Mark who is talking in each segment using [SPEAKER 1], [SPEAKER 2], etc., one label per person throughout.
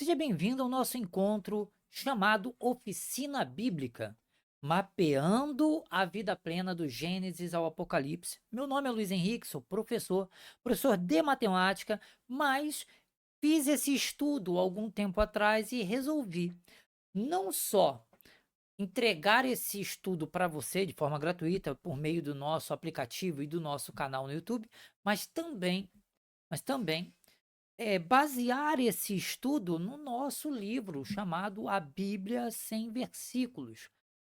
[SPEAKER 1] Seja bem-vindo ao nosso encontro chamado Oficina Bíblica, mapeando a vida plena do Gênesis ao Apocalipse. Meu nome é Luiz Henrique, sou professor de matemática, mas fiz esse estudo algum tempo atrás e resolvi não só entregar esse estudo para você de forma gratuita por meio do nosso aplicativo e do nosso canal no YouTube, mas também basear esse estudo no nosso livro chamado A Bíblia Sem Versículos,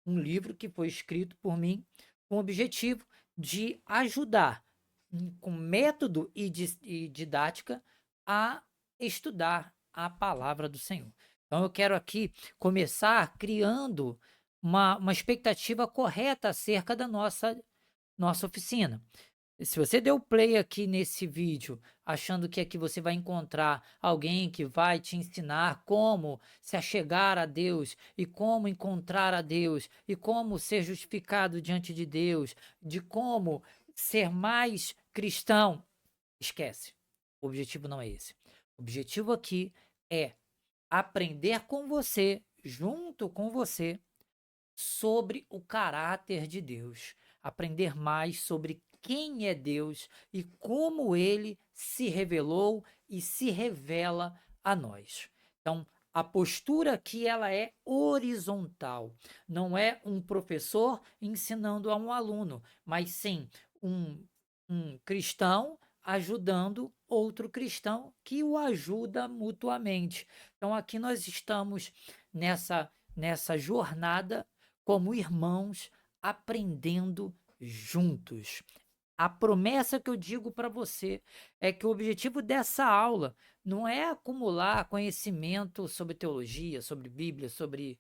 [SPEAKER 1] um livro que foi escrito por mim com o objetivo de ajudar, com método e didática, a estudar a palavra do Senhor. Então, eu quero aqui começar criando uma expectativa correta acerca da nossa oficina. Se você deu play aqui nesse vídeo, achando que aqui você vai encontrar alguém que vai te ensinar como se achegar a Deus e como encontrar a Deus e como ser justificado diante de Deus, de como ser mais cristão, esquece. O objetivo não é esse. O objetivo aqui é aprender com você, junto com você, sobre o caráter de Deus, aprender mais sobre quem é Deus e como ele se revelou e se revela a nós. Então, a postura aqui ela é horizontal, não é um professor ensinando a um aluno, mas sim um, um cristão ajudando outro cristão que o ajuda mutuamente. Então, aqui nós estamos nessa jornada como irmãos, aprendendo juntos. A promessa que eu digo para você é que o objetivo dessa aula não é acumular conhecimento sobre teologia, sobre Bíblia, sobre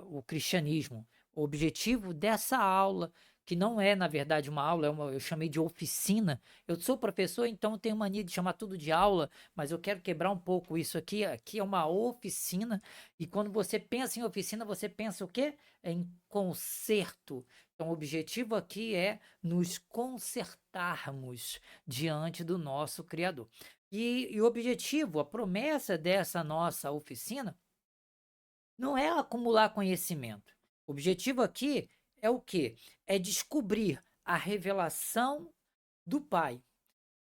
[SPEAKER 1] o cristianismo. O objetivo dessa aula, que não é, na verdade, uma aula, eu chamei de oficina. Eu sou professor, então tenho mania de chamar tudo de aula, mas eu quero quebrar um pouco isso aqui. Aqui é uma oficina, e quando você pensa em oficina, você pensa o quê? Em conserto. Então, o objetivo aqui é nos consertarmos diante do nosso Criador. E o objetivo, a promessa dessa nossa oficina não é acumular conhecimento. O objetivo aqui é o quê? É descobrir a revelação do Pai,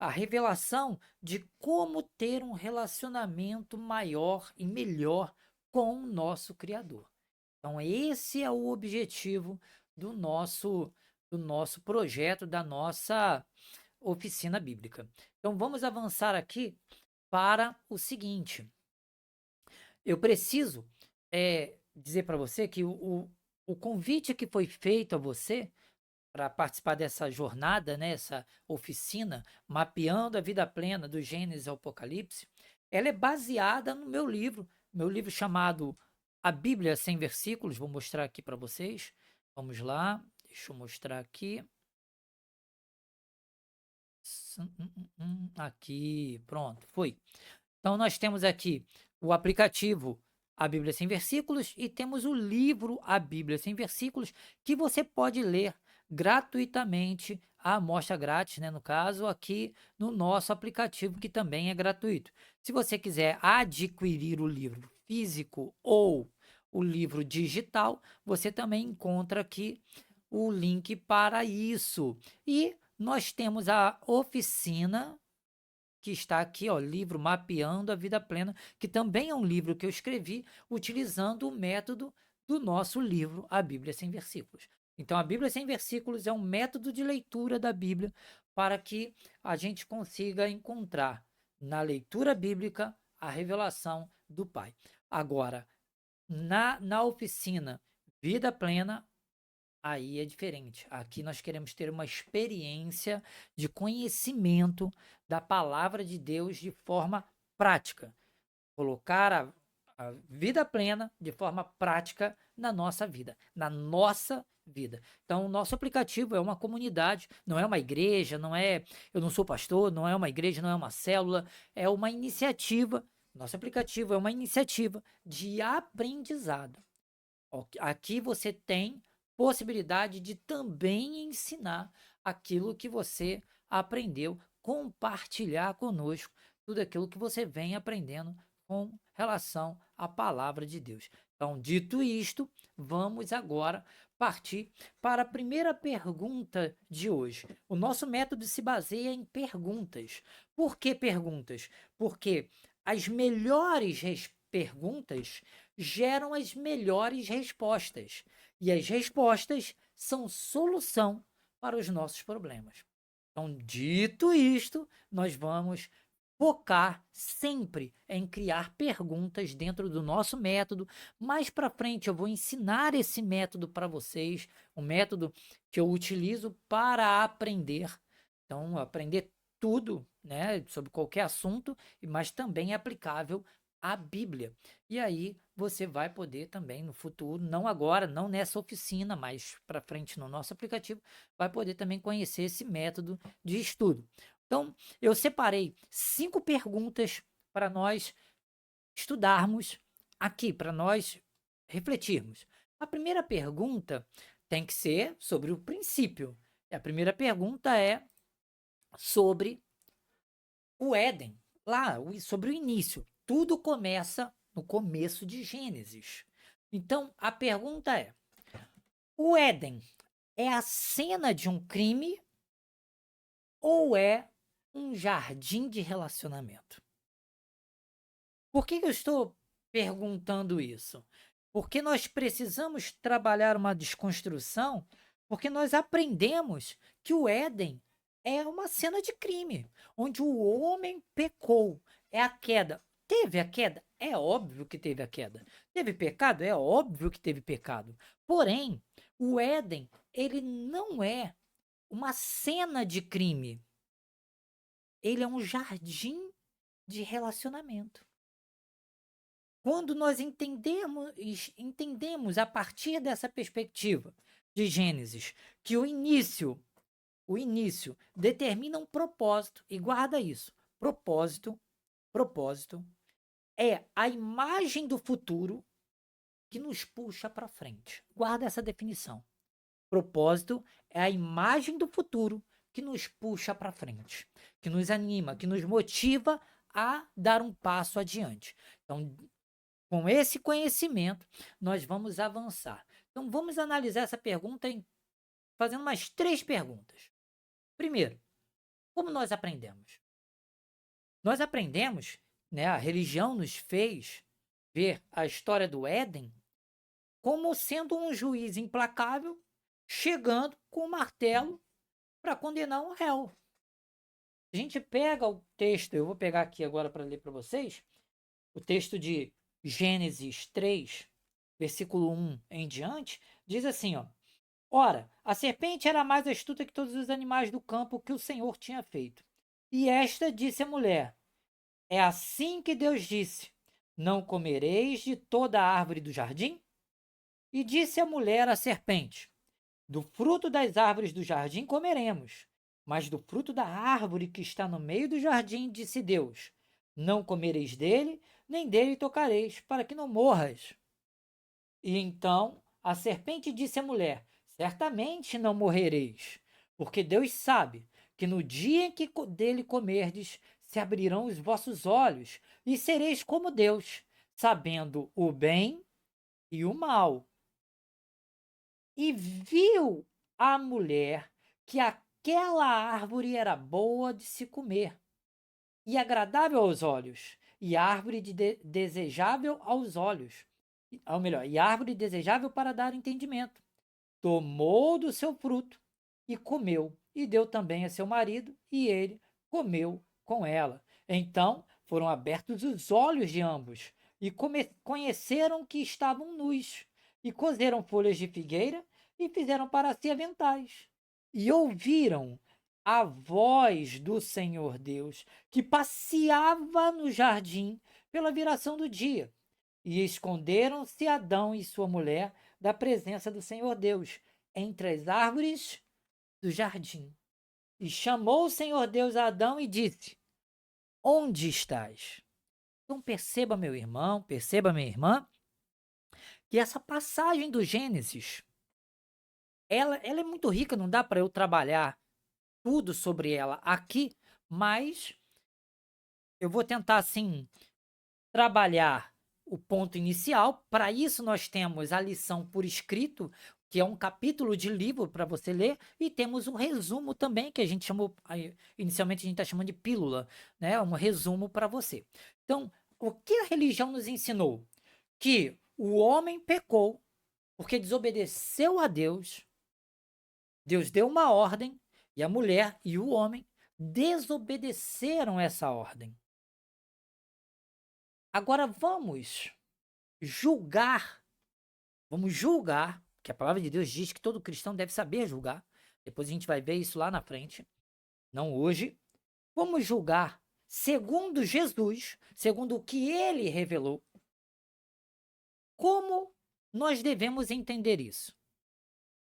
[SPEAKER 1] a revelação de como ter um relacionamento maior e melhor com o nosso Criador. Então, esse é o objetivo do nosso projeto, da nossa oficina bíblica. Então, vamos avançar aqui para o seguinte. Eu preciso dizer para você que o convite que foi feito a você para participar dessa jornada, né, essa oficina, mapeando a vida plena do Gênesis ao Apocalipse, ela é baseada no meu livro chamado A Bíblia Sem Versículos. Vou mostrar aqui para vocês. Vamos lá, deixa eu mostrar aqui. Aqui, pronto, foi. Então, nós temos aqui o aplicativo A Bíblia Sem Versículos e temos o livro A Bíblia Sem Versículos, que você pode ler gratuitamente, a amostra grátis, né, no caso, aqui no nosso aplicativo, que também é gratuito. Se você quiser adquirir o livro físico ou o livro digital, você também encontra aqui o link para isso. E nós temos a oficina que está aqui, ó, livro Mapeando a Vida Plena, que também é um livro que eu escrevi utilizando o método do nosso livro, A Bíblia Sem Versículos. Então, a Bíblia Sem Versículos é um método de leitura da Bíblia para que a gente consiga encontrar na leitura bíblica a revelação do Pai. Agora, na oficina Vida Plena, aí é diferente. Aqui nós queremos ter uma experiência de conhecimento da palavra de Deus de forma prática. Colocar a vida plena de forma prática na nossa vida. Na nossa vida. Então, o nosso aplicativo é uma comunidade, não é uma igreja, não é. Eu não sou pastor, não é uma igreja, não é uma célula, é uma iniciativa. Nosso aplicativo é uma iniciativa de aprendizado. Aqui você tem possibilidade de também ensinar aquilo que você aprendeu, compartilhar conosco tudo aquilo que você vem aprendendo com relação à palavra de Deus. Então, dito isto, vamos agora partir para a primeira pergunta de hoje. O nosso método se baseia em perguntas. Por que perguntas? Porque as melhores perguntas geram as melhores respostas. E as respostas são solução para os nossos problemas. Então, dito isto, nós vamos focar sempre em criar perguntas dentro do nosso método. Mais para frente eu vou ensinar esse método para vocês, um método que eu utilizo para aprender. Então, aprender tudo, né, sobre qualquer assunto, mas também é aplicável à Bíblia. E aí você vai poder também no futuro, não agora, não nessa oficina, mas para frente no nosso aplicativo, vai poder também conhecer esse método de estudo. Então, eu separei 5 perguntas para nós estudarmos aqui, para nós refletirmos. A primeira pergunta tem que ser sobre o princípio. E a primeira pergunta é sobre o Éden, lá, sobre o início. Tudo começa no começo de Gênesis. Então, a pergunta é: o Éden é a cena de um crime ou é um jardim de relacionamento? Por que eu estou perguntando isso? Porque nós precisamos trabalhar uma desconstrução, porque nós aprendemos que o Éden é uma cena de crime, onde o homem pecou. É a queda. Teve a queda? É óbvio que teve a queda. Teve pecado? É óbvio que teve pecado. Porém, o Éden, ele não é uma cena de crime. Ele é um jardim de relacionamento. Quando nós entendemos a partir dessa perspectiva de Gênesis que o início determina um propósito, e guarda isso. Propósito é a imagem do futuro que nos puxa para frente. Guarda essa definição. Propósito é a imagem do futuro que nos puxa para frente, que nos anima, que nos motiva a dar um passo adiante. Então, com esse conhecimento, nós vamos avançar. Então, vamos analisar essa pergunta fazendo mais 3 perguntas. Primeiro, como nós aprendemos? Nós aprendemos, né, a religião nos fez ver a história do Éden como sendo um juiz implacável chegando com o martelo para condenar um réu. A gente pega o texto, eu vou pegar aqui agora para ler para vocês, o texto de Gênesis 3, versículo 1 em diante, diz assim, ó: Ora, a serpente era mais astuta que todos os animais do campo que o Senhor tinha feito. E esta disse à mulher: É assim que Deus disse: Não comereis de toda a árvore do jardim? E disse a mulher à serpente: Do fruto das árvores do jardim comeremos, mas do fruto da árvore que está no meio do jardim, disse Deus: Não comereis dele, nem dele tocareis, para que não morras. E então a serpente disse à mulher: Certamente não morrereis, porque Deus sabe que no dia em que dele comerdes, se abrirão os vossos olhos, e sereis como Deus, sabendo o bem e o mal. E viu a mulher que aquela árvore era boa de se comer, e agradável aos olhos, e árvore desejável aos olhos, ou melhor, e árvore desejável para dar entendimento. Tomou do seu fruto e comeu, e deu também a seu marido, e ele comeu com ela. Então foram abertos os olhos de ambos, e conheceram que estavam nus, e coseram folhas de figueira, e fizeram para si aventais. E ouviram a voz do Senhor Deus, que passeava no jardim pela viração do dia. E esconderam-se Adão e sua mulher da presença do Senhor Deus entre as árvores do jardim. E chamou o Senhor Deus a Adão e disse: Onde estás? Então perceba, meu irmão, perceba, minha irmã, que essa passagem do Gênesis, ela é muito rica, não dá para eu trabalhar tudo sobre ela aqui, mas eu vou tentar, assim, trabalhar o ponto inicial. Para isso, nós temos a lição por escrito, que é um capítulo de livro para você ler, e temos um resumo também, que a gente chamou, inicialmente a gente está chamando de pílula, né? Um resumo para você. Então, o que a religião nos ensinou? Que o homem pecou porque desobedeceu a Deus, Deus deu uma ordem, e a mulher e o homem desobedeceram essa ordem. Agora vamos julgar, que a palavra de Deus diz que todo cristão deve saber julgar. Depois a gente vai ver isso lá na frente, não hoje. Vamos julgar segundo Jesus, segundo o que ele revelou. Como nós devemos entender isso?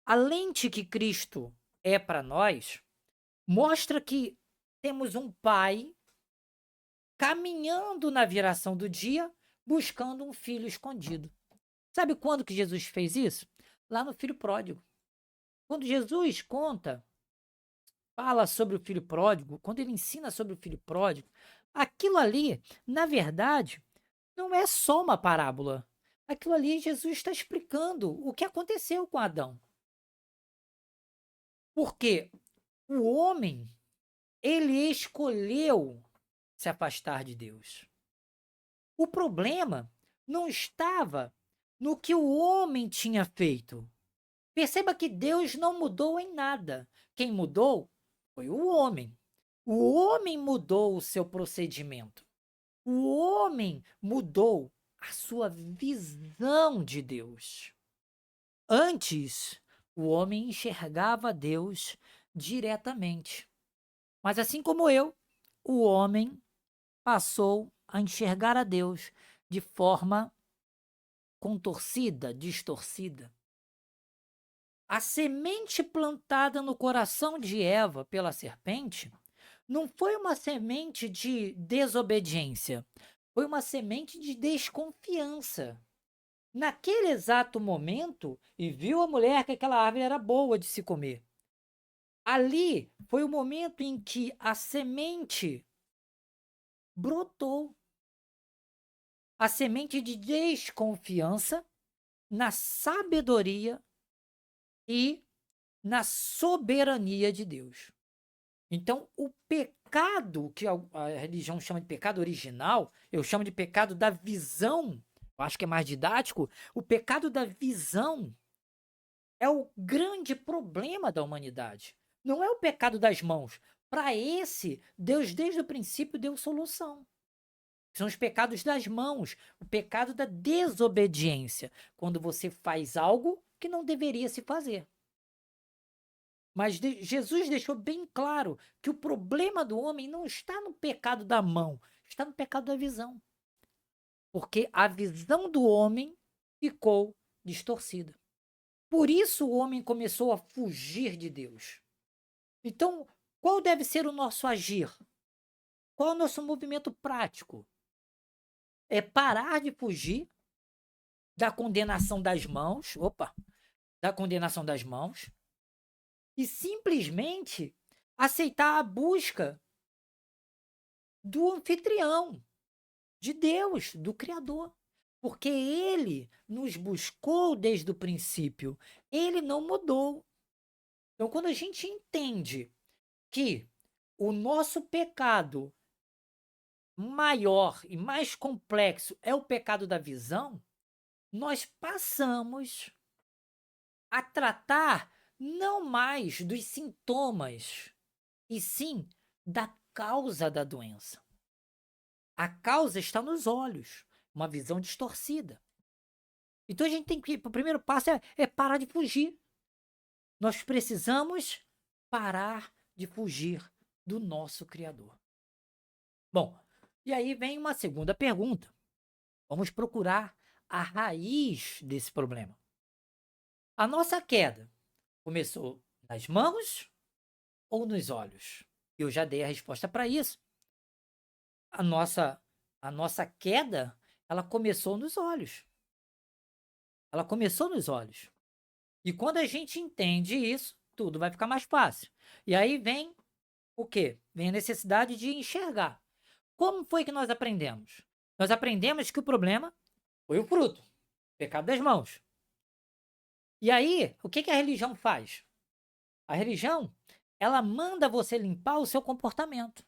[SPEAKER 1] A lente que Cristo é para nós mostra que temos um pai caminhando na viração do dia, buscando um filho escondido. Sabe quando que Jesus fez isso? Lá no filho pródigo. Quando Jesus fala sobre o filho pródigo, quando ele ensina sobre o filho pródigo, aquilo ali, na verdade, não é só uma parábola. Aquilo ali, Jesus está explicando o que aconteceu com Adão. Porque o homem, ele escolheu se afastar de Deus. O problema não estava no que o homem tinha feito. Perceba que Deus não mudou em nada. Quem mudou foi o homem. O homem mudou o seu procedimento. O homem mudou a sua visão de Deus. Antes, o homem enxergava Deus diretamente. Mas assim como eu, o homem passou a enxergar a Deus de forma contorcida, distorcida. A semente plantada no coração de Eva pela serpente não foi uma semente de desobediência, foi uma semente de desconfiança. Naquele exato momento, e viu a mulher que aquela árvore era boa de se comer. Ali foi o momento em que a semente brotou. A semente de desconfiança na sabedoria e na soberania de Deus. Então, o pecado, que a religião chama de pecado original, eu chamo de pecado da visão, eu acho que é mais didático, o pecado da visão é o grande problema da humanidade. Não é o pecado das mãos. Para esse, Deus desde o princípio deu solução. São os pecados das mãos, o pecado da desobediência, quando você faz algo que não deveria se fazer. Mas Jesus deixou bem claro que o problema do homem não está no pecado da mão, está no pecado da visão. Porque a visão do homem ficou distorcida. Por isso o homem começou a fugir de Deus. Então, qual deve ser o nosso agir? Qual é o nosso movimento prático? É parar de fugir da condenação das mãos, da condenação das mãos, e simplesmente aceitar a busca do anfitrião, de Deus, do Criador. Porque ele nos buscou desde o princípio, ele não mudou. Então, quando a gente entende que o nosso pecado maior e mais complexo é o pecado da visão, nós passamos a tratar não mais dos sintomas, e sim da causa da doença. A causa está nos olhos, uma visão distorcida. Então a gente tem que, o primeiro passo é parar de fugir. Nós precisamos parar de fugir do nosso Criador. Bom, e aí vem uma segunda pergunta. Vamos procurar a raiz desse problema. A nossa queda começou nas mãos ou nos olhos? Eu já dei a resposta para isso. A nossa queda, ela começou nos olhos. Ela começou nos olhos. E quando a gente entende isso, tudo vai ficar mais fácil. E aí vem o quê? Vem a necessidade de enxergar. Como foi que nós aprendemos? Nós aprendemos que o problema foi o fruto, o pecado das mãos. E aí, o que que a religião faz? A religião, ela manda você limpar o seu comportamento.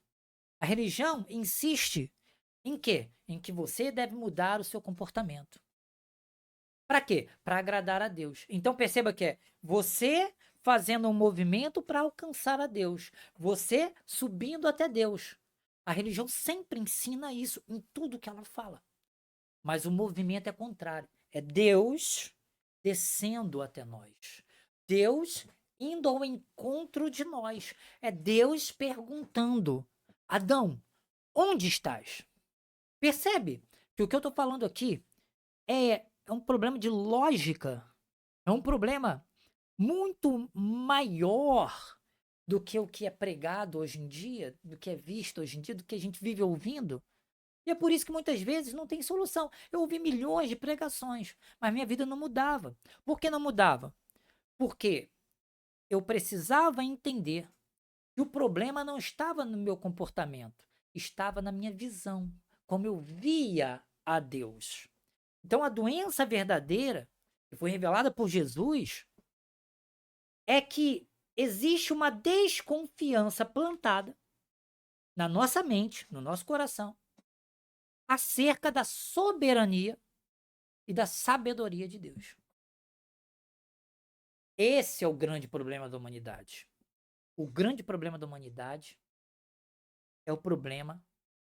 [SPEAKER 1] A religião insiste em quê? Em que você deve mudar o seu comportamento. Para quê? Para agradar a Deus. Então perceba que é você fazendo um movimento para alcançar a Deus, você subindo até Deus. A religião sempre ensina isso em tudo que ela fala. Mas o movimento é contrário. É Deus descendo até nós. Deus indo ao encontro de nós. É Deus perguntando: Adão, onde estás? Percebe que o que eu estou falando aqui é um problema de lógica. É um problema muito maior do que o que é pregado hoje em dia, do que é visto hoje em dia, do que a gente vive ouvindo. E é por isso que muitas vezes não tem solução. Eu ouvi milhões de pregações, mas minha vida não mudava. Por que não mudava? Porque eu precisava entender que o problema não estava no meu comportamento, estava na minha visão, como eu via a Deus. Então a doença verdadeira, que foi revelada por Jesus, é que existe uma desconfiança plantada na nossa mente, no nosso coração, acerca da soberania e da sabedoria de Deus. Esse é o grande problema da humanidade. O grande problema da humanidade é o problema,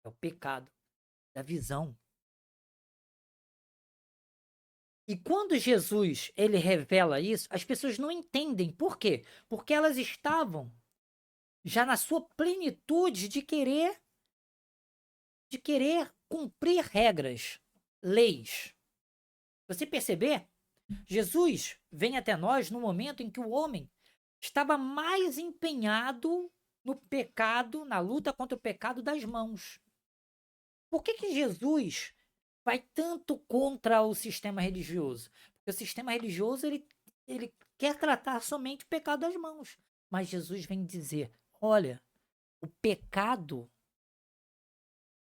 [SPEAKER 1] é o pecado da visão. E quando Jesus ele revela isso, as pessoas não entendem. Por quê? Porque elas estavam já na sua plenitude de querer cumprir regras, leis. Você perceber? Jesus vem até nós no momento em que o homem estava mais empenhado no pecado, na luta contra o pecado das mãos. Por que que Jesus vai tanto contra o sistema religioso? Porque o sistema religioso ele quer tratar somente o pecado das mãos. Mas Jesus vem dizer: olha, o pecado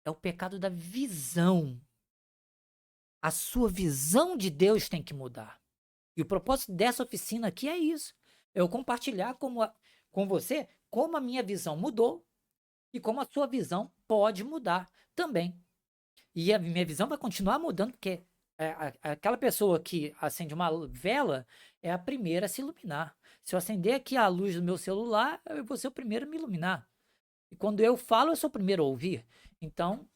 [SPEAKER 1] é o pecado da visão. A sua visão de Deus tem que mudar. E o propósito dessa oficina aqui é isso. É eu compartilhar com você como a minha visão mudou e como a sua visão pode mudar também. E a minha visão vai continuar mudando, porque aquela pessoa que acende uma vela é a primeira a se iluminar. Se eu acender aqui a luz do meu celular, eu vou ser o primeiro a me iluminar. E quando eu falo, eu sou o primeiro a ouvir. Então,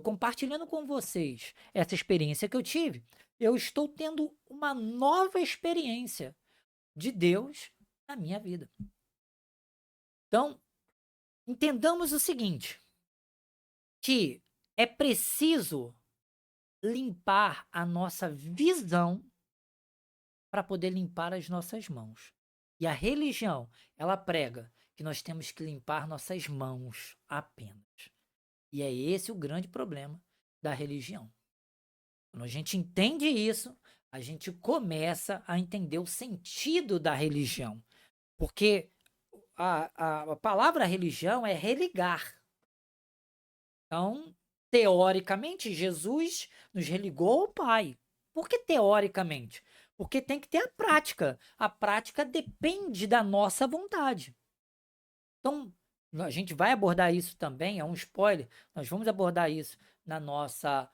[SPEAKER 1] compartilhando com vocês essa experiência que eu tive, eu estou tendo uma nova experiência de Deus na minha vida. Então, entendamos o seguinte, que é preciso limpar a nossa visão para poder limpar as nossas mãos. E a religião, ela prega que nós temos que limpar nossas mãos apenas. E é esse o grande problema da religião. Quando a gente entende isso, a gente começa a entender o sentido da religião. Porque a palavra religião é religar. Então, teoricamente, Jesus nos religou ao Pai. Por que teoricamente? Porque tem que ter a prática. A prática depende da nossa vontade. Então, a gente vai abordar isso também, é um spoiler. Nós vamos abordar isso na nossa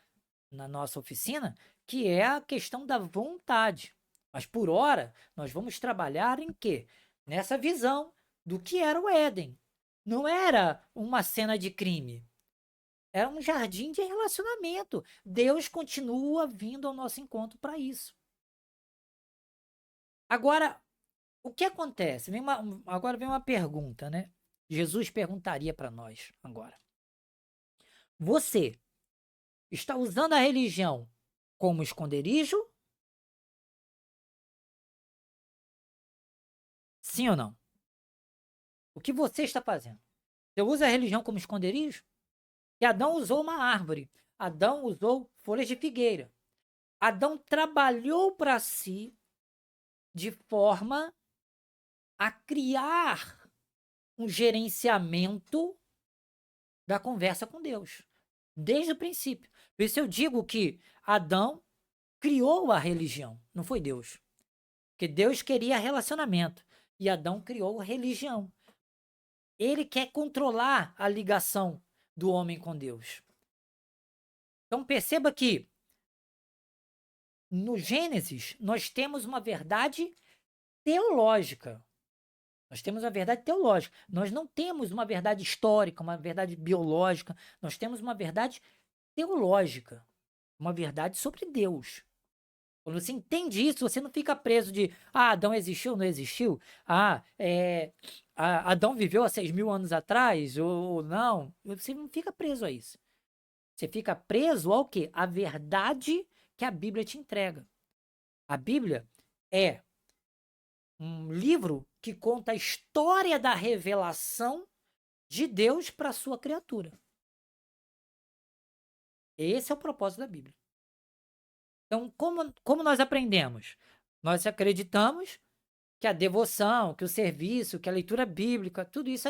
[SPEAKER 1] oficina, que é a questão da vontade. Mas por hora, nós vamos trabalhar em quê? Nessa visão do que era o Éden. Não era uma cena de crime. Era um jardim de relacionamento. Deus continua vindo ao nosso encontro para isso. Agora, o que acontece? Agora vem uma pergunta, né? Jesus perguntaria para nós agora. Você está usando a religião como esconderijo? Sim ou não? O que você está fazendo? Você usa a religião como esconderijo? E Adão usou uma árvore. Adão usou folhas de figueira. Adão trabalhou para si de forma a criar um gerenciamento da conversa com Deus. Desde o princípio. Por isso eu digo que Adão criou a religião, não foi Deus. Porque Deus queria relacionamento e Adão criou a religião. Ele quer controlar a ligação do homem com Deus. Então perceba que no Gênesis nós temos uma verdade teológica. Nós temos a verdade teológica. Nós não temos uma verdade histórica, uma verdade biológica. Nós temos uma verdade teológica. Uma verdade sobre Deus. Quando você entende isso, você não fica preso de Adão existiu, não existiu? Adão viveu há 6.000 anos atrás ou não. Você não fica preso a isso. Você fica preso ao quê? A verdade que a Bíblia te entrega. A Bíblia é um livro que conta a história da revelação de Deus para a sua criatura. Esse é o propósito da Bíblia. Então, como nós aprendemos? Nós acreditamos que a devoção, que o serviço, que a leitura bíblica, tudo isso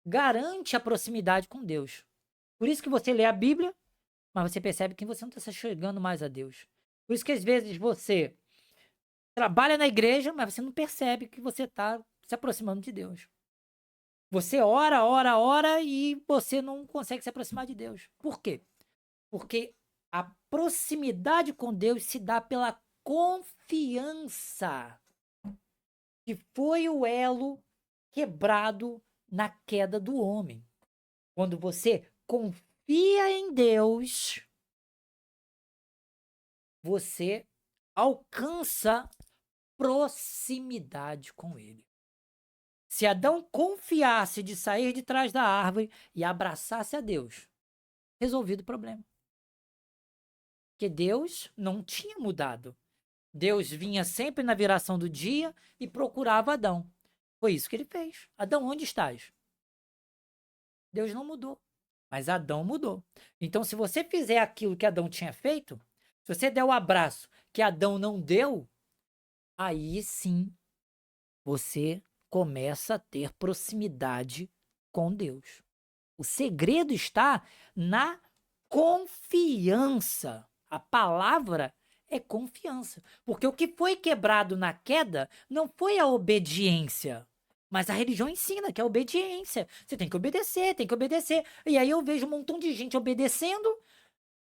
[SPEAKER 1] garante a proximidade com Deus. Por isso que você lê a Bíblia, mas você percebe que você não está se chegando mais a Deus. Por isso que às vezes você trabalha na igreja, mas você não percebe que você está se aproximando de Deus. Você ora e você não consegue se aproximar de Deus. Por quê? Porque a proximidade com Deus se dá pela confiança, que foi o elo quebrado na queda do homem. Quando você confia em Deus, você alcança proximidade com ele. Se Adão confiasse de sair de trás da árvore e abraçasse a Deus, resolvido o problema. Porque Deus não tinha mudado. Deus vinha sempre na viração do dia e procurava Adão. Foi isso que ele fez. Adão, onde estás? Deus não mudou, mas Adão mudou. Então, se você fizer aquilo que Adão tinha feito, se você der o abraço que Adão não deu, aí sim você começa a ter proximidade com Deus. O segredo está na confiança. A palavra é confiança. Porque o que foi quebrado na queda não foi a obediência. Mas a religião ensina que é obediência. Você tem que obedecer, tem que obedecer. E aí eu vejo um montão de gente obedecendo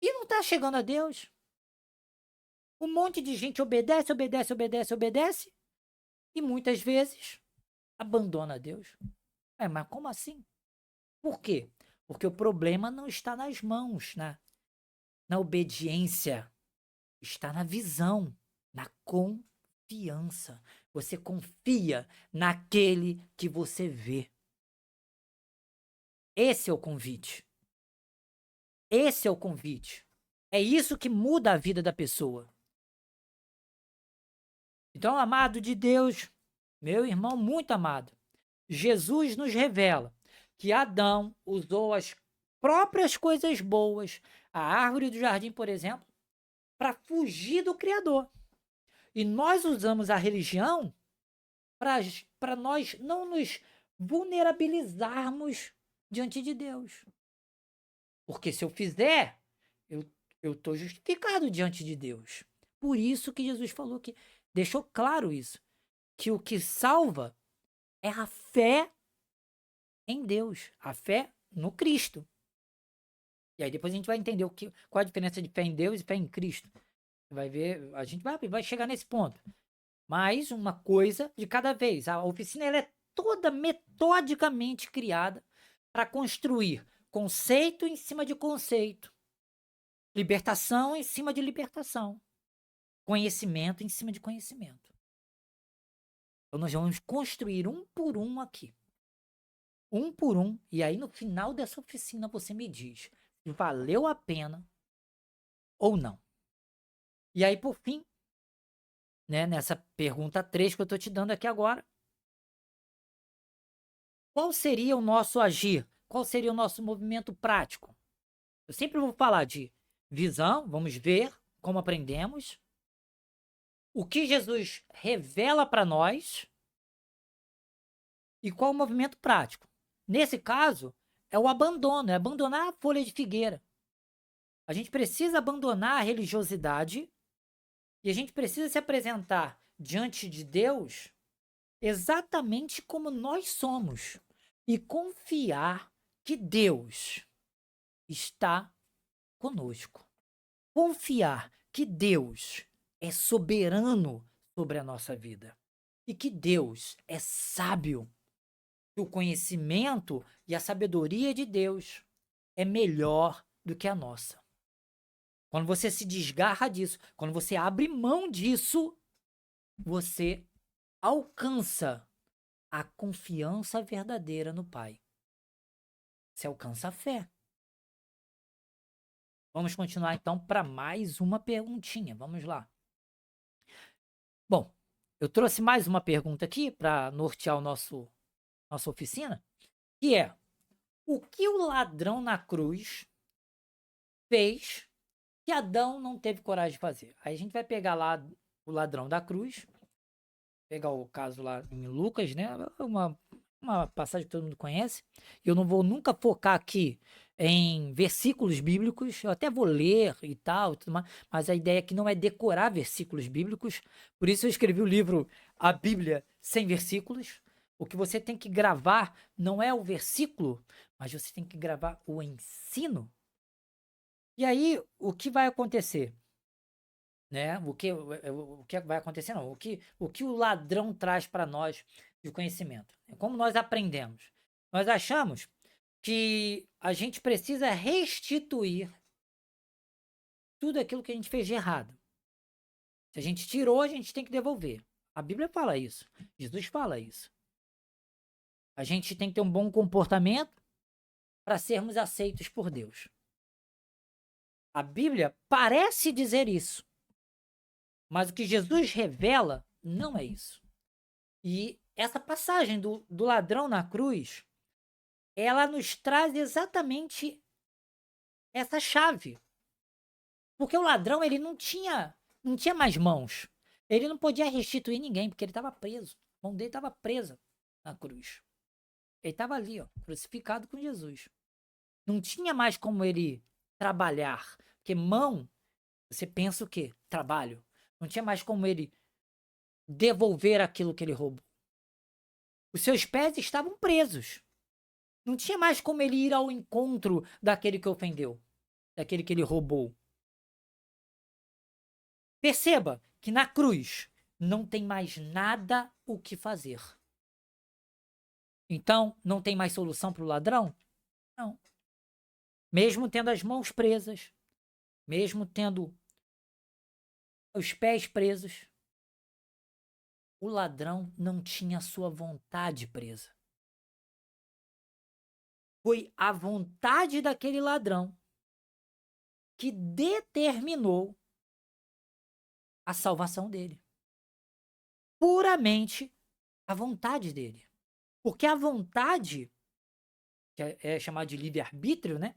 [SPEAKER 1] e não está chegando a Deus. Um monte de gente obedece, obedece, obedece, obedece. E muitas vezes abandona Deus. Mas como assim? Por quê? Porque o problema não está nas mãos, na obediência. Está na visão, na confiança. Você confia naquele que você vê. Esse é o convite. Esse é o convite. É isso que muda a vida da pessoa. Então, amado de Deus, meu irmão muito amado, Jesus nos revela que Adão usou as próprias coisas boas, a árvore do jardim, por exemplo, para fugir do Criador. E nós usamos a religião para nós não nos vulnerabilizarmos diante de Deus. Porque se eu fizer, eu estou justificado diante de Deus. Por isso que Jesus falou que, deixou claro isso, que o que salva é a fé em Deus, a fé no Cristo. E aí depois a gente vai entender qual a diferença de fé em Deus e fé em Cristo. Vai ver, a gente vai chegar nesse ponto. Mas uma coisa de cada vez. A oficina ela é toda metodicamente criada para construir conceito em cima de conceito, libertação em cima de libertação, conhecimento em cima de conhecimento. Então nós vamos construir um por um aqui. Um por um. E aí no final dessa oficina você me diz se valeu a pena ou não. E aí por fim, nessa pergunta 3 que eu estou te dando aqui agora, qual seria o nosso agir? Qual seria o nosso movimento prático? Eu sempre vou falar de visão, vamos ver como aprendemos, o que Jesus revela para nós e qual o movimento prático. Nesse caso, é o abandono, é abandonar a folha de figueira. A gente precisa abandonar a religiosidade e a gente precisa se apresentar diante de Deus exatamente como nós somos e confiar que Deus está conosco. Confiar que Deus é soberano sobre a nossa vida e que Deus é sábio. Que o conhecimento e a sabedoria de Deus é melhor do que a nossa. Quando você se desgarra disso, quando você abre mão disso, você alcança a confiança verdadeira no Pai. Você alcança a fé. Vamos continuar então para mais uma perguntinha. Vamos lá. Bom, eu trouxe mais uma pergunta aqui para nortear nossa oficina, que é: o que o ladrão na cruz fez que Adão não teve coragem de fazer? Aí a gente vai pegar lá o ladrão da cruz, pegar o caso lá em Lucas, né? Uma passagem que todo mundo conhece. Eu não vou nunca focar aqui em versículos bíblicos, eu até vou ler e tal, e tudo mais, mas a ideia aqui não é decorar versículos bíblicos, por isso eu escrevi o livro A Bíblia Sem Versículos. O que você tem que gravar não é o versículo, mas você tem que gravar o ensino. E aí, o que vai acontecer? Né? O que vai acontecer, não. O que o ladrão traz para nós de conhecimento? É como nós aprendemos. Nós achamos que a gente precisa restituir tudo aquilo que a gente fez de errado. Se a gente tirou, a gente tem que devolver. A Bíblia fala isso. Jesus fala isso. A gente tem que ter um bom comportamento para sermos aceitos por Deus. A Bíblia parece dizer isso, mas o que Jesus revela não é isso. E essa passagem do ladrão na cruz, ela nos traz exatamente essa chave. Porque o ladrão, ele não tinha mais mãos. Ele não podia restituir ninguém, porque ele estava preso. A mão dele estava presa na cruz. Ele estava ali, ó, crucificado com Jesus. Não tinha mais como ele trabalhar. Porque mão, você pensa o quê? Trabalho. Não tinha mais como ele devolver aquilo que ele roubou. Os seus pés estavam presos. Não tinha mais como ele ir ao encontro daquele que ofendeu, daquele que ele roubou. Perceba que na cruz não tem mais nada o que fazer. Então, não tem mais solução para o ladrão? Não. Mesmo tendo as mãos presas, mesmo tendo os pés presos, o ladrão não tinha a sua vontade presa. Foi a vontade daquele ladrão que determinou a salvação dele. Puramente a vontade dele. Porque a vontade, que é chamada de livre-arbítrio, né?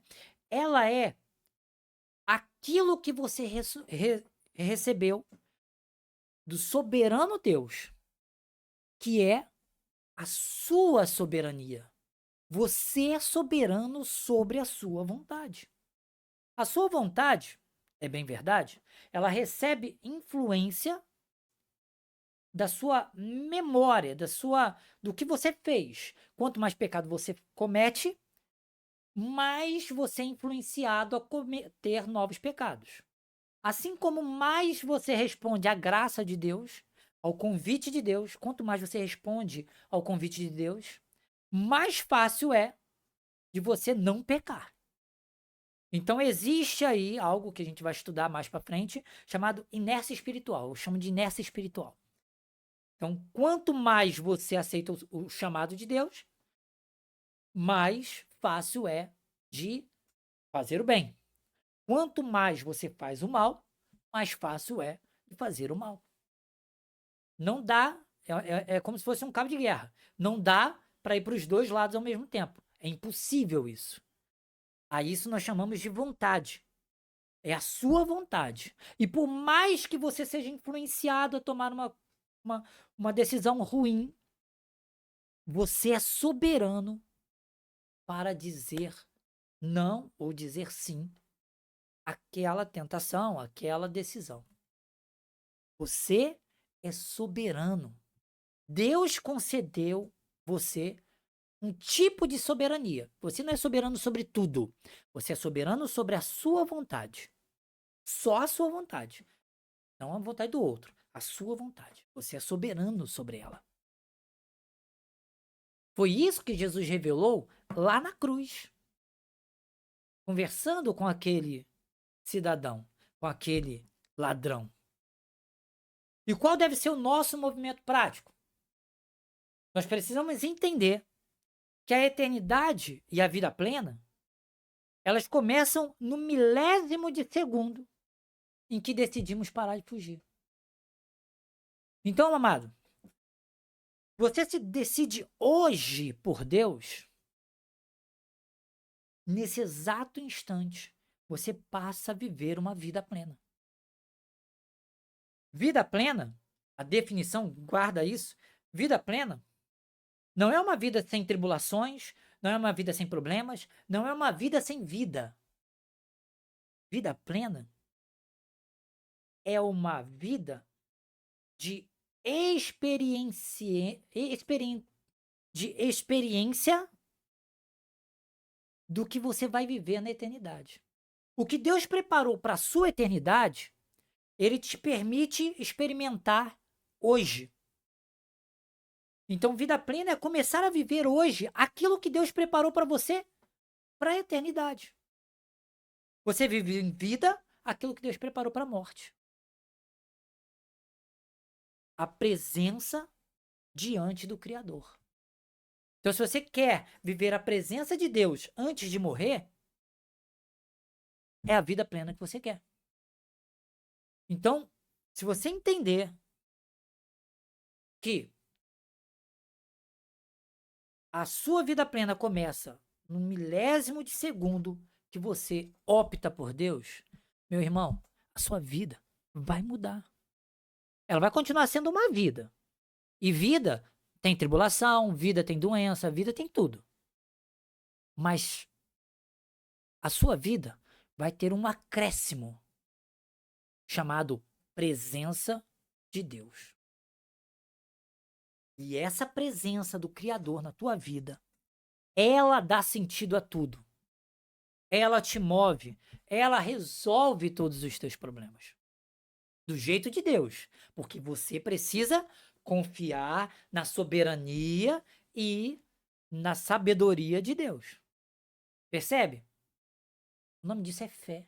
[SPEAKER 1] Ela é aquilo que você recebeu do soberano Deus, que é a sua soberania. Você é soberano sobre a sua vontade. A sua vontade, é bem verdade, ela recebe influência da sua memória, do que você fez. Quanto mais pecado você comete, mais você é influenciado a cometer novos pecados. Assim como mais você responde à graça de Deus, ao convite de Deus, quanto mais você responde ao convite de Deus, mais fácil é de você não pecar. Então existe aí algo que a gente vai estudar mais para frente, chamado inércia espiritual. Eu chamo de inércia espiritual. Então, quanto mais você aceita o chamado de Deus, mais fácil é de fazer o bem. Quanto mais você faz o mal, mais fácil é de fazer o mal. Não dá, é como se fosse um cabo de guerra. Não dá para ir para os dois lados ao mesmo tempo. É impossível isso. A isso nós chamamos de vontade. É a sua vontade. E por mais que você seja influenciado a tomar uma decisão ruim, você é soberano para dizer não ou dizer sim aquela tentação, aquela decisão. Você é soberano. Deus concedeu você um tipo de soberania. Você não é soberano sobre tudo. Você é soberano sobre a sua vontade. Só a sua vontade. Não a vontade do outro. A sua vontade. Você é soberano sobre ela. Foi isso que Jesus revelou lá na cruz. Conversando com aquele cidadão, com aquele ladrão. E qual deve ser o nosso movimento prático? Nós precisamos entender que a eternidade e a vida plena, elas começam no milésimo de segundo em que decidimos parar de fugir. Então, amado, você se decide hoje por Deus, nesse exato instante, você passa a viver uma vida plena. Vida plena, a definição guarda isso, vida plena não é uma vida sem tribulações, não é uma vida sem problemas, não é uma vida sem vida. Vida plena é uma vida de experiência do que você vai viver na eternidade. O que Deus preparou para a sua eternidade, ele te permite experimentar hoje. Então, vida plena é começar a viver hoje aquilo que Deus preparou para você para a eternidade. Você vive em vida aquilo que Deus preparou para a morte. A presença diante do Criador. Então, se você quer viver a presença de Deus antes de morrer, é a vida plena que você quer. Então, se você entender que a sua vida plena começa no milésimo de segundo que você opta por Deus, meu irmão, a sua vida vai mudar. Ela vai continuar sendo uma vida. E vida tem tribulação, vida tem doença, vida tem tudo. Mas a sua vida vai ter um acréscimo chamado presença de Deus. E essa presença do Criador na tua vida, ela dá sentido a tudo. Ela te move, ela resolve todos os teus problemas. Do jeito de Deus. Porque você precisa confiar na soberania e na sabedoria de Deus. Percebe? O nome disso é fé.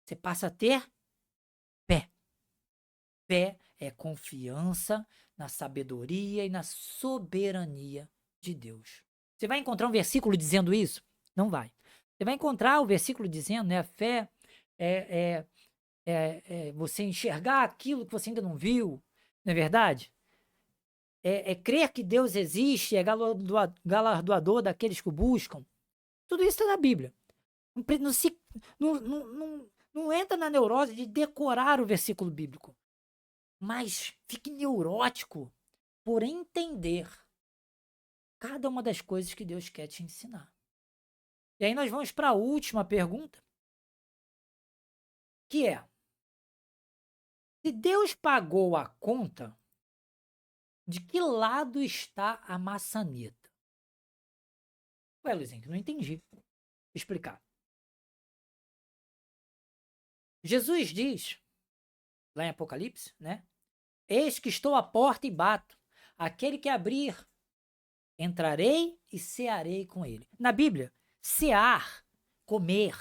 [SPEAKER 1] Você passa a ter fé. Fé é confiança na sabedoria e na soberania de Deus. Você vai encontrar um versículo dizendo isso? Não vai. Você vai encontrar o versículo dizendo, né? A fé é você enxergar aquilo que você ainda não viu, não é verdade? É crer que Deus existe, é galardoador daqueles que o buscam. Tudo isso está na Bíblia. Não entra na neurose de decorar o versículo bíblico, mas fique neurótico por entender cada uma das coisas que Deus quer te ensinar. E aí nós vamos para a última pergunta, que é: se Deus pagou a conta, de que lado está a maçaneta? Ué, Luizinho, não entendi. Vou explicar. Jesus diz, lá em Apocalipse, né? Eis que estou à porta e bato. Aquele que abrir, entrarei e cearei com ele. Na Bíblia, cear, comer.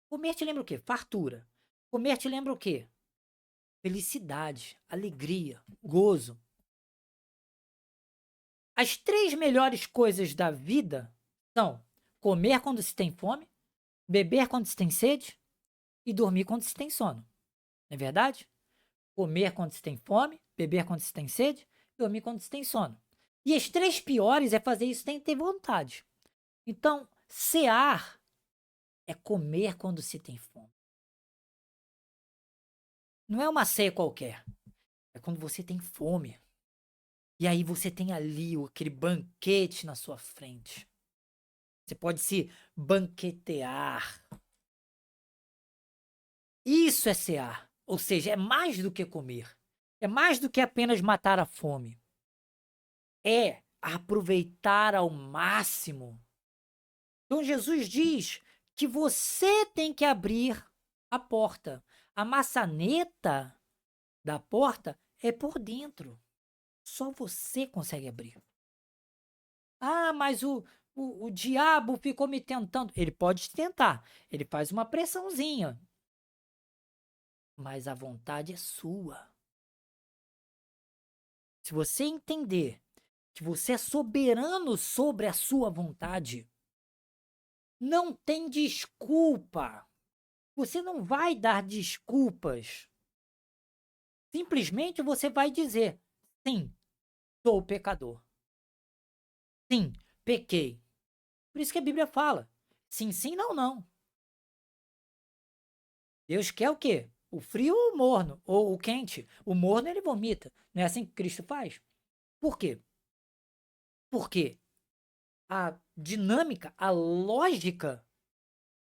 [SPEAKER 1] Comer te lembra o quê? Fartura. Comer te lembra o quê? Felicidade, alegria, gozo. As três melhores coisas da vida são comer quando se tem fome, beber quando se tem sede e dormir quando se tem sono. Não é verdade? Comer quando se tem fome, beber quando se tem sede, dormir quando se tem sono. E as três piores é fazer isso sem ter vontade. Então, cear é comer quando se tem fome. Não é uma ceia qualquer. É quando você tem fome. E aí você tem ali aquele banquete na sua frente. Você pode se banquetear. Isso é cear, ou seja, é mais do que comer. É mais do que apenas matar a fome. É aproveitar ao máximo. Então Jesus diz que você tem que abrir a porta. A maçaneta da porta é por dentro. Só você consegue abrir. Ah, mas o diabo ficou me tentando. Ele pode te tentar. Ele faz uma pressãozinha. Mas a vontade é sua. Se você entender que você é soberano sobre a sua vontade, não tem desculpa. Você não vai dar desculpas. Simplesmente você vai dizer: sim, sou pecador. Sim, pequei. Por isso que a Bíblia fala: sim, sim, não, não. Deus quer o quê? O frio ou o morno? Ou o quente? O morno ele vomita. Não é assim que Cristo faz? Por quê? Porque a dinâmica, a lógica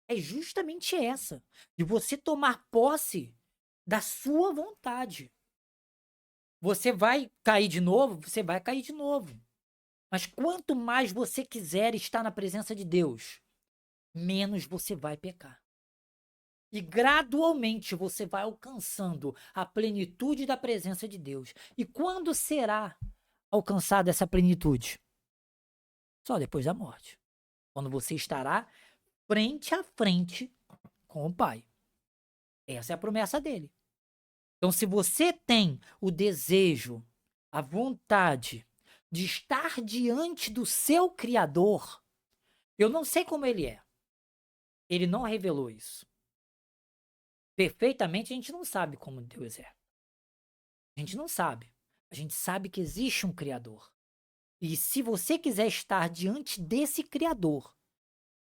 [SPEAKER 1] é justamente essa, de você tomar posse da sua vontade. Você vai cair de novo? Você vai cair de novo. Mas quanto mais você quiser estar na presença de Deus, menos você vai pecar. E gradualmente você vai alcançando a plenitude da presença de Deus. E quando será alcançada essa plenitude? Só depois da morte. Quando você estará frente a frente com o Pai. Essa é a promessa dele. Então, se você tem o desejo, a vontade de estar diante do seu Criador, eu não sei como ele é. Ele não revelou isso. Perfeitamente, a gente não sabe como Deus é. A gente não sabe. A gente sabe que existe um Criador. E se você quiser estar diante desse Criador,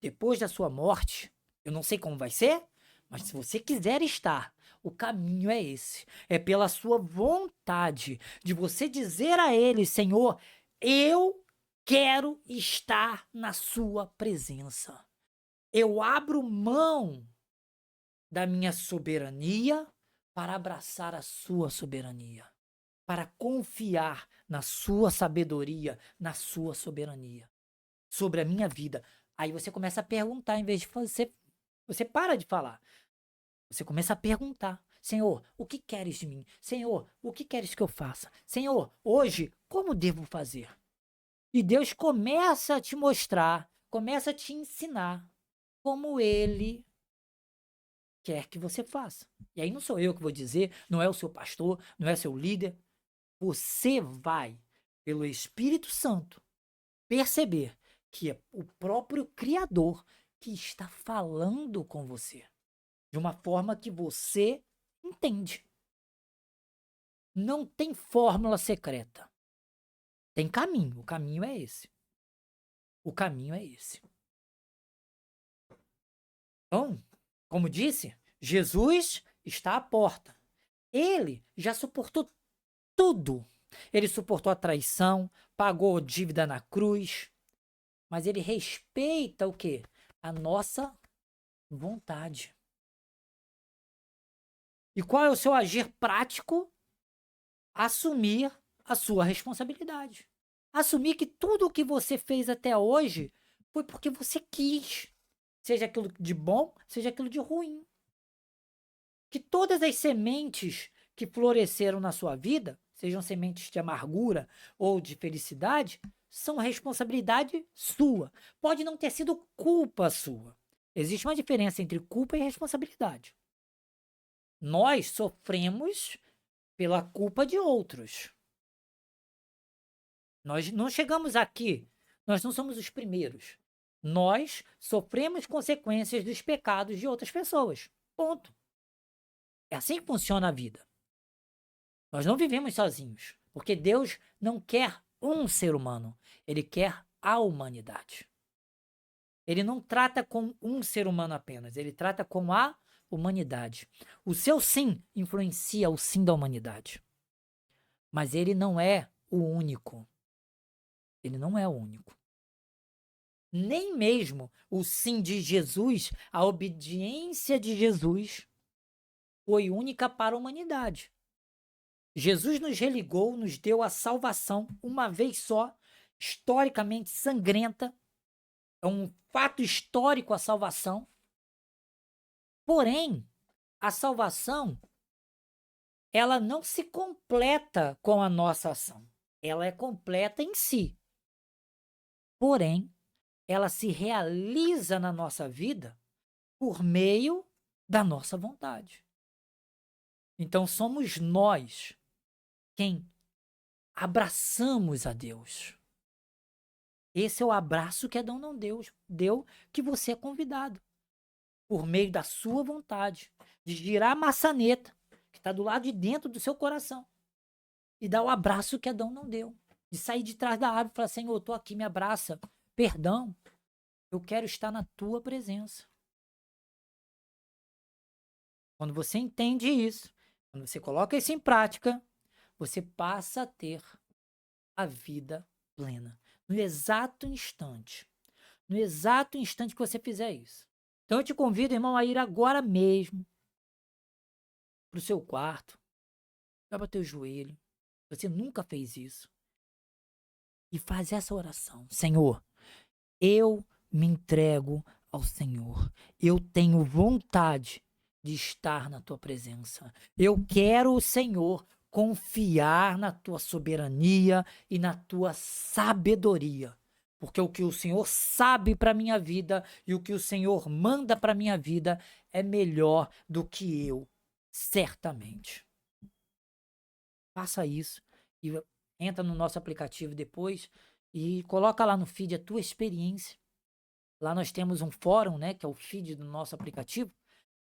[SPEAKER 1] depois da sua morte, eu não sei como vai ser, mas se você quiser estar, o caminho é esse. É pela sua vontade de você dizer a Ele: Senhor, eu quero estar na Sua presença. Eu abro mão da minha soberania para abraçar a Sua soberania, para confiar na Sua sabedoria, na Sua soberania sobre a minha vida. Aí você começa a perguntar em vez de você. Você para de falar. Você começa a perguntar: Senhor, o que queres de mim? Senhor, o que queres que eu faça? Senhor, hoje, como devo fazer? E Deus começa a te mostrar, começa a te ensinar como Ele quer que você faça. E aí não sou eu que vou dizer, não é o seu pastor, não é seu líder. Você vai, pelo Espírito Santo, perceber que é o próprio Criador que está falando com você de uma forma que você entende. Não tem fórmula secreta. Tem caminho. O caminho é esse. O caminho é esse. Então, como disse, Jesus está à porta. Ele já suportou tudo. Ele suportou a traição, pagou dívida na cruz, mas ele respeita o quê? A nossa vontade. E qual é o seu agir prático? Assumir a sua responsabilidade. Assumir que tudo o que você fez até hoje foi porque você quis. Seja aquilo de bom, seja aquilo de ruim. Que todas as sementes que floresceram na sua vida, sejam sementes de amargura ou de felicidade, são responsabilidade sua. Pode não ter sido culpa sua. Existe uma diferença entre culpa e responsabilidade. Nós sofremos pela culpa de outros. Nós não chegamos aqui, nós não somos os primeiros. Nós sofremos consequências dos pecados de outras pessoas. Ponto. É assim que funciona a vida. Nós não vivemos sozinhos, porque Deus não quer um ser humano, ele quer a humanidade. Ele não trata com um ser humano apenas, ele trata com a humanidade. O seu sim influencia o sim da humanidade. Mas ele não é o único. Ele não é o único. Nem mesmo o sim de Jesus, a obediência de Jesus, foi única para a humanidade. Jesus nos religou, nos deu a salvação uma vez só, historicamente sangrenta. É um fato histórico a salvação. Porém, a salvação, ela não se completa com a nossa ação. Ela é completa em si. Porém, ela se realiza na nossa vida por meio da nossa vontade. Então, somos nós quem abraçamos a Deus. Esse é o abraço que Adão não deu, que você é convidado. Por meio da sua vontade, de girar a maçaneta, que está do lado de dentro do seu coração, e dar o abraço que Adão não deu. De sair de trás da árvore e falar, Senhor, eu estou aqui, me abraça. Perdão, eu quero estar na tua presença. Quando você entende isso, quando você coloca isso em prática, você passa a ter a vida plena. No exato instante. No exato instante que você fizer isso. Então eu te convido, irmão, a ir agora mesmo para o seu quarto. Dobra teu joelho. Você nunca fez isso. E faz essa oração. Senhor, eu me entrego ao Senhor. Eu tenho vontade de estar na tua presença. Eu quero, Senhor, confiar na tua soberania e na tua sabedoria. Porque o que o Senhor sabe para minha vida e o que o Senhor manda para minha vida é melhor do que eu, certamente. Faça isso e entra no nosso aplicativo depois e coloca lá no feed a tua experiência. Lá nós temos um fórum, né, que é o feed do nosso aplicativo,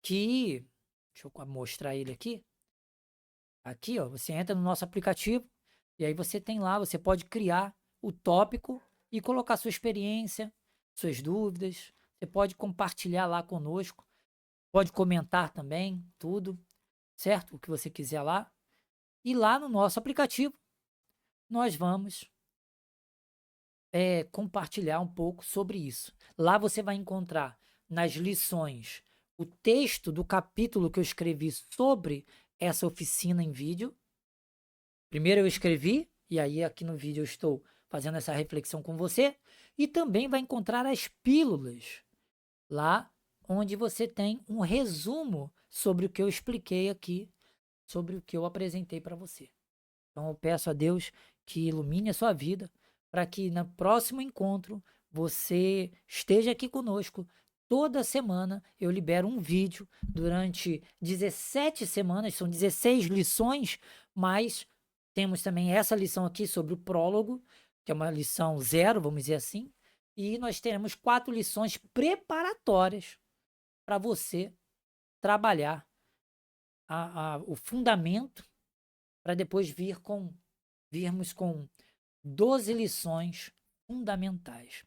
[SPEAKER 1] que, deixa eu mostrar ele aqui. Aqui, ó, você entra no nosso aplicativo e aí você tem lá, você pode criar o tópico e colocar sua experiência, suas dúvidas. Você pode compartilhar lá conosco, pode comentar também, tudo, certo? O que você quiser lá. E lá no nosso aplicativo, nós vamos compartilhar um pouco sobre isso. Lá você vai encontrar nas lições o texto do capítulo que eu escrevi sobre essa oficina em vídeo. Primeiro eu escrevi, e aí aqui no vídeo eu estou fazendo essa reflexão com você. E também vai encontrar as pílulas, lá onde você tem um resumo sobre o que eu expliquei aqui, sobre o que eu apresentei para você. Então eu peço a Deus que ilumine a sua vida, para que no próximo encontro você esteja aqui conosco. Toda semana eu libero um vídeo durante 17 semanas, são 16 lições, mas temos também essa lição aqui sobre o prólogo, que é uma lição zero, vamos dizer assim, e nós teremos 4 lições preparatórias para você trabalhar o fundamento, para depois virmos com 12 lições fundamentais.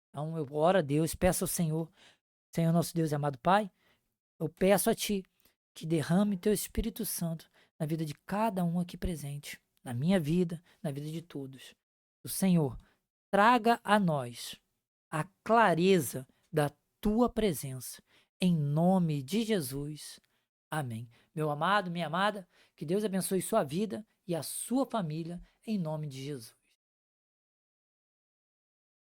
[SPEAKER 1] Então eu oro a Deus, peço ao Senhor, Senhor nosso Deus e amado Pai, eu peço a Ti que derrame Teu Espírito Santo na vida de cada um aqui presente, na minha vida, na vida de todos. O Senhor traga a nós a clareza da Tua presença, em nome de Jesus. Amém. Meu amado, minha amada, que Deus abençoe sua vida e a sua família, em nome de Jesus.